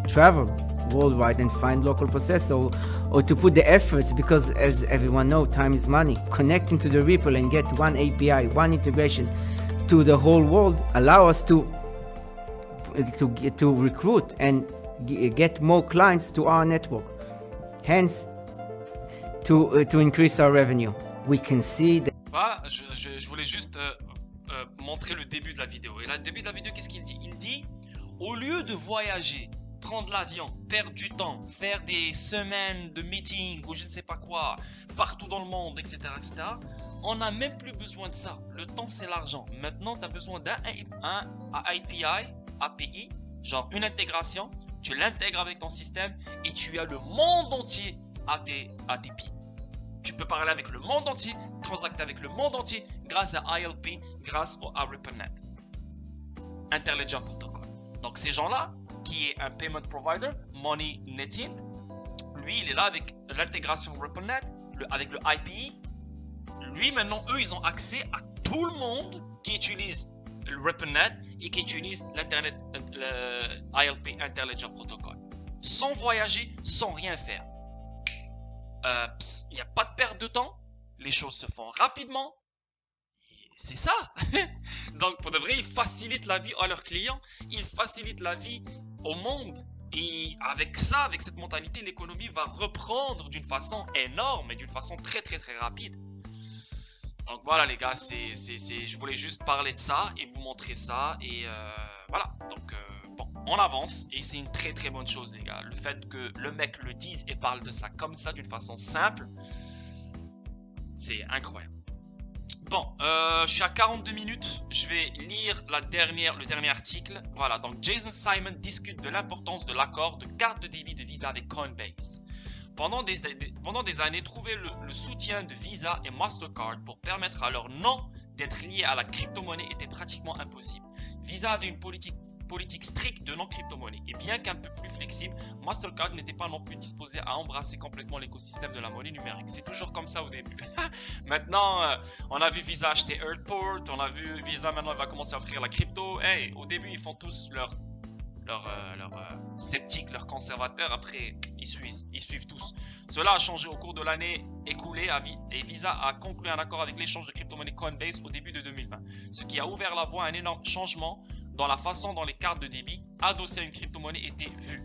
C: travel worldwide and find local processor, or to put the efforts, because as everyone knows, time is money. Connecting to the Ripple and get one API, one integration to the whole world allow us to recruit and get more clients to our network, hence to increase our revenue. We can see that.
B: Voilà, je voulais juste montrer le début de la vidéo. Et là, le début de la vidéo, qu'est-ce qu'il dit? Il dit, au lieu de voyager, prendre l'avion, perdre du temps, faire des semaines de meetings ou je ne sais pas quoi, partout dans le monde, etc., etc., on n'a même plus besoin de ça. Le temps, c'est l'argent. Maintenant, tu as besoin d'un API, genre une intégration, tu l'intègres avec ton système et tu as le monde entier à tes pieds. Tu peux parler avec le monde entier, transacter avec le monde entier grâce à ILP, grâce à RippleNet. Interledger Protocol. Donc ces gens-là, qui est un payment provider, MoneyNet, lui il est là avec l'intégration RippleNet, avec le IPE. Lui maintenant, eux ils ont accès à tout le monde qui utilise le RippleNet et qui utilise l'Internet, le ILP, Interledger Protocol. Sans voyager, sans rien faire. Il n'y a pas de perte de temps, les choses se font rapidement, c'est ça. Donc pour de vrai, ils facilitent la vie à leurs clients, ils facilitent la vie au monde, et avec ça, avec cette mentalité, l'économie va reprendre d'une façon énorme et d'une façon très très très rapide. Donc voilà les gars, je voulais juste parler de ça et vous montrer ça, et voilà, donc bon, on avance et c'est une très très bonne chose les gars. Le fait que le mec le dise et parle de ça comme ça d'une façon simple, c'est incroyable. Bon, je suis à 42 minutes, je vais lire le dernier article. Voilà, donc Jason Simon discute de l'importance de l'accord de carte de débit de Visa avec Coinbase. Pendant des années, trouver le soutien de Visa et Mastercard pour permettre à leur nom d'être liés à la crypto-monnaie était pratiquement impossible. Visa avait une politique stricte de non-crypto-monnaie, et bien qu'un peu plus flexible, Mastercard n'était pas non plus disposé à embrasser complètement l'écosystème de la monnaie numérique. C'est toujours comme ça au début. Maintenant, on a vu Visa acheter Earthport, on a vu Visa maintenant va commencer à offrir la crypto. Hey, au début, ils font tous leur sceptiques, leurs conservateurs, après ils suivent tous. Cela a changé au cours de l'année écoulée et Visa a conclu un accord avec l'échange de crypto-monnaie Coinbase au début de 2020, ce qui a ouvert la voie à un énorme changement dans la façon dont les cartes de débit adossées à une crypto-monnaie étaient vues.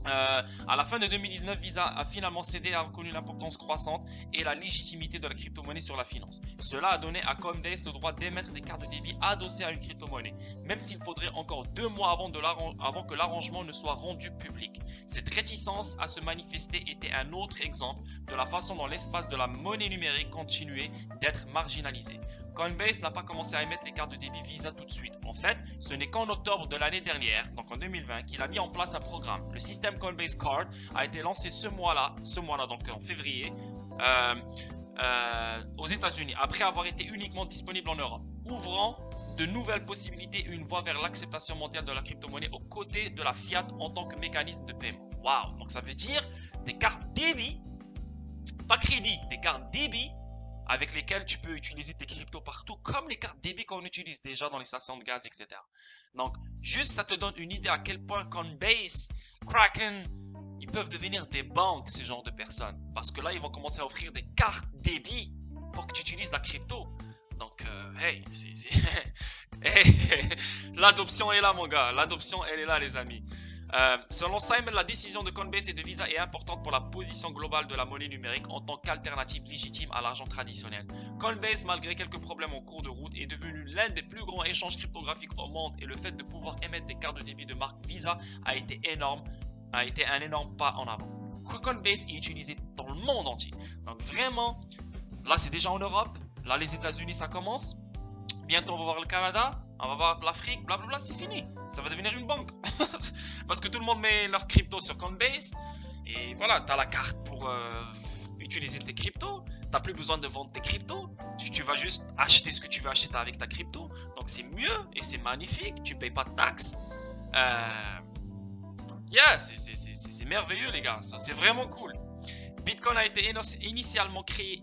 B: À la fin de 2019, Visa a finalement cédé et a reconnu l'importance croissante et la légitimité de la crypto-monnaie sur la finance. Cela a donné à Coinbase le droit d'émettre des cartes de débit adossées à une crypto-monnaie, même s'il faudrait encore 2 mois avant que l'arrangement ne soit rendu public. Cette réticence à se manifester était un autre exemple de la façon dont l'espace de la monnaie numérique continuait d'être marginalisé. Coinbase n'a pas commencé à émettre les cartes de débit Visa tout de suite. En fait, ce n'est qu'en octobre de l'année dernière, donc en 2020, qu'il a mis en place un programme. Le système Coinbase Card a été lancé ce mois-là, donc en février, aux États-Unis, après avoir été uniquement disponible en Europe, ouvrant de nouvelles possibilités et une voie vers l'acceptation mondiale de la crypto-monnaie aux côtés de la fiat en tant que mécanisme de paiement. Waouh! Donc ça veut dire des cartes débit, pas crédit, des cartes débit avec lesquelles tu peux utiliser tes cryptos partout, comme les cartes débit qu'on utilise déjà dans les stations de gaz, etc. Donc, juste ça te donne une idée à quel point Coinbase, Kraken, ils peuvent devenir des banques, ce genre de personnes. Parce que là, ils vont commencer à offrir des cartes débit pour que tu utilises la crypto. Donc, hey, hey, l'adoption est là, mon gars. L'adoption, elle est là, les amis. Selon Simon, la décision de Coinbase et de Visa est importante pour la position globale de la monnaie numérique en tant qu'alternative légitime à l'argent traditionnel. Coinbase, malgré quelques problèmes en cours de route, est devenu l'un des plus grands échanges cryptographiques au monde et le fait de pouvoir émettre des cartes de débit de marque Visa a été un énorme pas en avant. Coinbase est utilisé dans le monde entier. Donc vraiment, là c'est déjà en Europe, là les États-Unis ça commence. Bientôt on va voir le Canada, on va voir l'Afrique, blablabla, c'est fini. Ça va devenir une banque. Parce que tout le monde met leur crypto sur Coinbase. Et voilà, tu as la carte pour utiliser tes cryptos. Tu n'as plus besoin de vendre tes cryptos. Tu vas juste acheter ce que tu veux acheter avec ta crypto. Donc c'est mieux et c'est magnifique. Tu ne payes pas de taxes. Yeah, c'est merveilleux les gars. C'est vraiment cool. Bitcoin a été initialement créé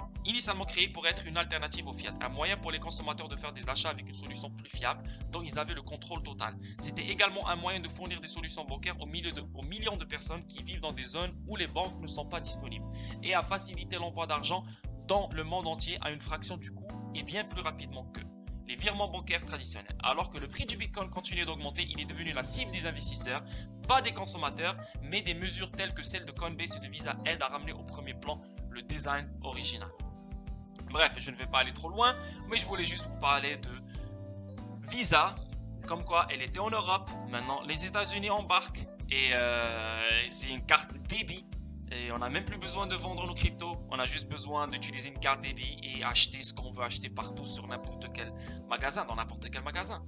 B: pour être une alternative au fiat, un moyen pour les consommateurs de faire des achats avec une solution plus fiable dont ils avaient le contrôle total. C'était également un moyen de fournir des solutions bancaires aux millions de personnes qui vivent dans des zones où les banques ne sont pas disponibles et à faciliter l'envoi d'argent dans le monde entier à une fraction du coût et bien plus rapidement que les virements bancaires traditionnels. Alors que le prix du Bitcoin continue d'augmenter, il est devenu la cible des investisseurs, pas des consommateurs, mais des mesures telles que celles de Coinbase et de Visa aident à ramener au premier plan le design original. Bref, je ne vais pas aller trop loin, mais je voulais juste vous parler de Visa, comme quoi elle était en Europe, maintenant les États-Unis embarquent et c'est une carte débit. Et on n'a même plus besoin de vendre nos cryptos, on a juste besoin d'utiliser une carte débit et acheter ce qu'on veut acheter partout sur n'importe quel magasin, dans n'importe quel magasin.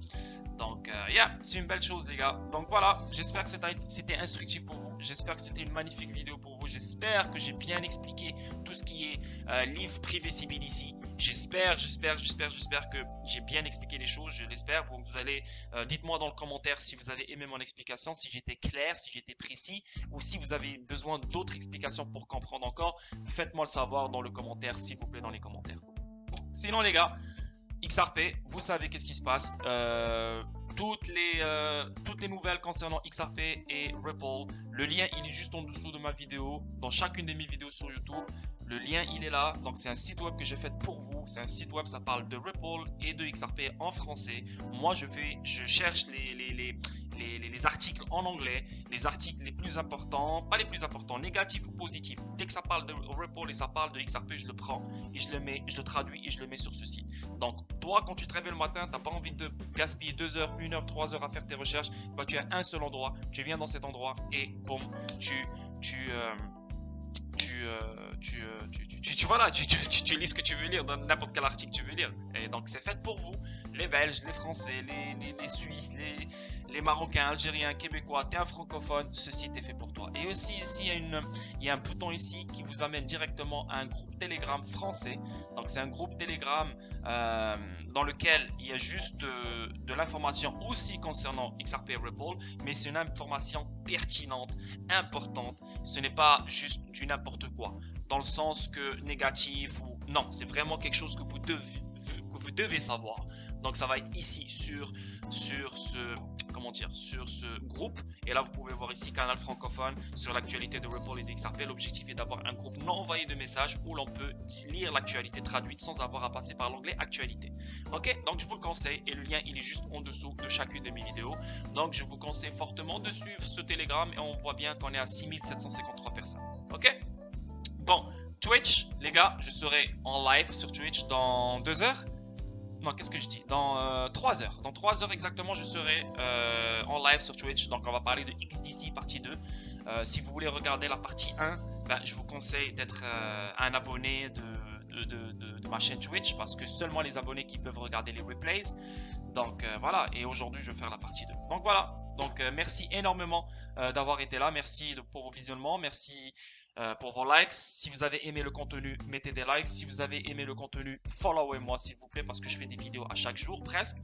B: Donc, yeah, c'est une belle chose les gars. Donc voilà, j'espère que c'était instructif pour vous. J'espère que c'était une magnifique vidéo pour vous. J'espère que j'ai bien expliqué tout ce qui est livre privé CBDC. J'espère que j'ai bien expliqué les choses, je l'espère. Vous allez, dites-moi dans le commentaire si vous avez aimé mon explication, si j'étais clair, si j'étais précis, ou si vous avez besoin d'autres explications pour comprendre encore. Faites-moi le savoir dans le commentaire, s'il vous plaît, dans les commentaires. Sinon les gars, XRP, vous savez qu'est-ce qui se passe. Toutes les nouvelles concernant XRP et Ripple, le lien il est juste en dessous de ma vidéo, dans chacune de mes vidéos sur YouTube. Le lien il est là, donc c'est un site web que j'ai fait pour vous. C'est un site web, ça parle de Ripple et de XRP en français. Moi je cherche les articles en anglais, les articles les plus importants, pas les plus importants, négatifs ou positifs. Dès que ça parle de Ripple et ça parle de XRP, je le prends et je le traduis et je le mets sur ce site. Donc toi quand tu te réveilles le matin, tu n'as pas envie de gaspiller 2 heures, 1 heure, 3 heures à faire tes recherches, bah, tu as un seul endroit, tu viens dans cet endroit et boum, tu lis ce que tu veux lire dans n'importe quel article que tu veux lire. Et donc c'est fait pour vous, les Belges, les Français, les Suisses, les Marocains, Algériens, Québécois, t'es un francophone, ce site est fait pour toi. Et aussi ici il y a un bouton ici qui vous amène directement à un groupe Telegram français. Donc c'est un groupe Telegram dans lequel il y a juste de l'information aussi concernant XRP et Ripple, mais c'est une information pertinente, importante. Ce n'est pas juste du n'importe quoi, dans le sens que négatif ou non, c'est vraiment quelque chose que vous devez savoir. Donc ça va être ici sur ce groupe, et là vous pouvez voir ici canal francophone sur l'actualité de Ripple et d'XRP. L'objectif est d'avoir un groupe non envoyé de messages où l'on peut lire l'actualité traduite sans avoir à passer par l'onglet actualité. Ok, donc je vous le conseille et le lien il est juste en dessous de chacune de mes vidéos. Donc je vous conseille fortement de suivre ce Telegram et on voit bien qu'on est à 6753 personnes. Ok, bon, Twitch les gars, je serai en live sur Twitch dans 2 heures. Non, qu'est-ce que je dis? Dans 3 heures. Dans 3 heures exactement, je serai en live sur Twitch. Donc, on va parler de XDC partie 2. Si vous voulez regarder la partie 1, ben, je vous conseille d'être un abonné de ma chaîne Twitch, parce que seulement les abonnés qui peuvent regarder les replays. Donc, voilà. Et aujourd'hui, je vais faire la partie 2. Donc, voilà. Donc, merci énormément d'avoir été là. Merci pour vos visionnements. Merci pour vos likes. Si vous avez aimé le contenu, mettez des likes. Si vous avez aimé le contenu, followez-moi s'il vous plaît, parce que je fais des vidéos à chaque jour presque.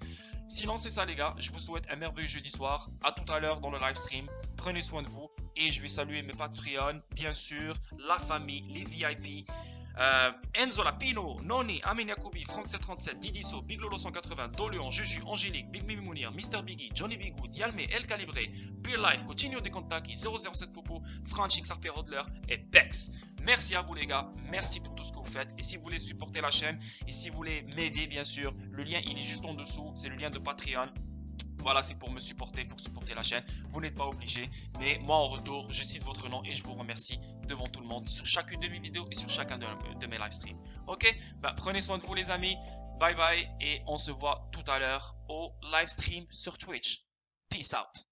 B: Sinon c'est ça les gars, je vous souhaite un merveilleux jeudi soir. À tout à l'heure dans le live stream. Prenez soin de vous et je vais saluer mes Patreons, bien sûr, la famille, les VIP. Enzo Lapino, Noni, Amin Yacoubi, Franck 737, Didiso, Big Lolo 180, Doléon, Juju, Angélique, Big Mimi Mounir, Mr Biggie, Johnny Bigou, Dialmé, El Calibré, Beer Life, Coutinho de Contaki, 007 Popo, Franch XRP Rodler et Bex. Merci à vous les gars, merci pour tout ce que vous faites. Et si vous voulez supporter la chaîne et si vous voulez m'aider bien sûr, le lien il est juste en dessous, c'est le lien de Patreon. voilà, c'est pour me supporter, pour supporter la chaîne. Vous n'êtes pas obligé, mais moi en retour, je cite votre nom et je vous remercie devant tout le monde sur chacune de mes vidéos et sur chacun de mes live streams. Ok, bah, prenez soin de vous les amis. Bye bye et on se voit tout à l'heure au live stream sur Twitch. Peace out.